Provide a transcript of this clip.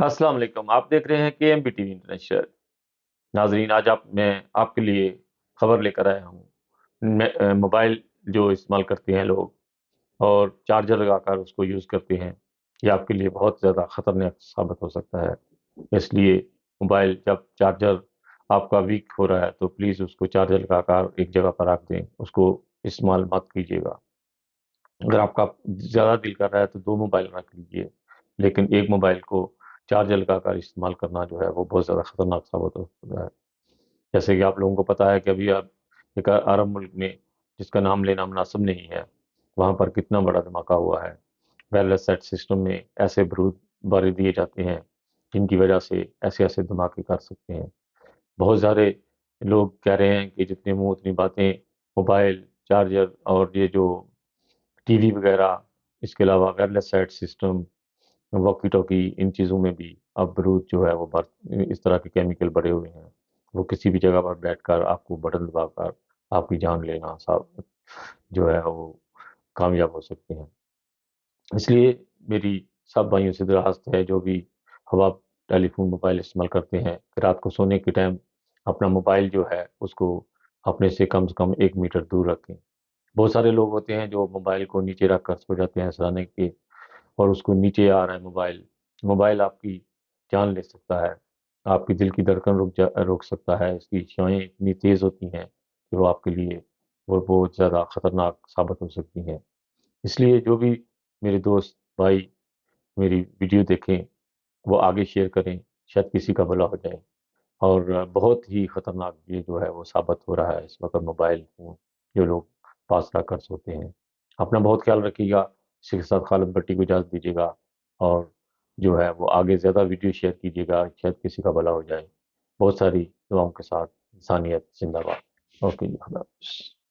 السلام علیکم، آپ دیکھ رہے ہیں کہ M B T V international. ناظرین، آج میں آپ کے لیے خبر لے کر آیا ہوں۔ موبائل جو استعمال کرتے ہیں لوگ اور چارجر لگا کر اس کو یوز کرتے ہیں، یہ آپ کے لیے بہت زیادہ خطرناک ثابت ہو سکتا ہے۔ اس لیے موبائل جب چارجر آپ کا ویک ہو رہا ہے تو پلیز اس کو چارجر لگا کر ایک جگہ پر رکھ دیں، اس کو استعمال مت کیجیے گا۔ اگر آپ کا زیادہ دل کر رہا ہے تو دو موبائل رکھ لیجیے، لیکن ایک موبائل کو چارجر لگا کر استعمال کرنا جو ہے وہ بہت زیادہ خطرناک ثابت ہو سکتا ہے۔ جیسے کہ آپ لوگوں کو پتا ہے کہ ابھی آپ ایک عرب ملک میں، جس کا نام لینا مناسب نہیں ہے، وہاں پر کتنا بڑا دھماکہ ہوا ہے۔ وائرلیس سیٹ سسٹم میں ایسے برود بارے دیے جاتے ہیں جن کی وجہ سے ایسے ایسے دھماکے کر سکتے ہیں۔ بہت سارے لوگ کہہ رہے ہیں کہ جتنے منہ اتنی باتیں، موبائل چارجر اور یہ جو ٹی وی وغیرہ، اس کے علاوہ wireless set system, walkie talkie, ان چیزوں میں بھی اب برود جو ہے وہ اس طرح کے کیمیکل بڑے ہوئے ہیں، وہ کسی بھی جگہ پر بیٹھ کر آپ کو بٹن دبا کر آپ کی جان لینا جو ہے وہ کامیاب ہو سکتے ہیں۔ اس لیے میری سب بھائیوں سے درخواست ہے، جو بھی ہوا ٹیلی فون موبائل استعمال کرتے ہیں، کہ رات کو سونے کے ٹائم اپنا موبائل جو ہے اس کو اپنے سے کم 1 میٹر دور رکھیں۔ بہت سارے لوگ ہوتے ہیں جو موبائل کو نیچے رکھ کر سو جاتے ہیں سرانے کے، اور اس کو نیچے آ رہا ہے موبائل آپ کی جان لے سکتا ہے، آپ کی دل کی دھڑکن روک سکتا ہے۔ اس کی شعاعیں اتنی تیز ہوتی ہیں کہ وہ آپ کے لیے وہ بہت زیادہ خطرناک ثابت ہو سکتی ہیں۔ اس لیے جو بھی میرے دوست بھائی میری ویڈیو دیکھیں وہ آگے شیئر کریں، شاید کسی کا بھلا ہو جائے۔ اور بہت ہی خطرناک یہ جو ہے وہ ثابت ہو رہا ہے اس وقت موبائل فون جو لوگ پاس رکھ کر سوتے ہیں۔ اپنا بہت خیال رکھیے گا۔ اسی کے ساتھ خالد بٹی کو اجازت دیجیے گا، اور جو ہے وہ آگے زیادہ ویڈیو شیئر کیجیے گا، شاید کسی کا بھلا ہو جائے۔ بہت ساری دعاؤں کے ساتھ انسانیت زندہ باد۔ اوکے جی، خدا حافظ۔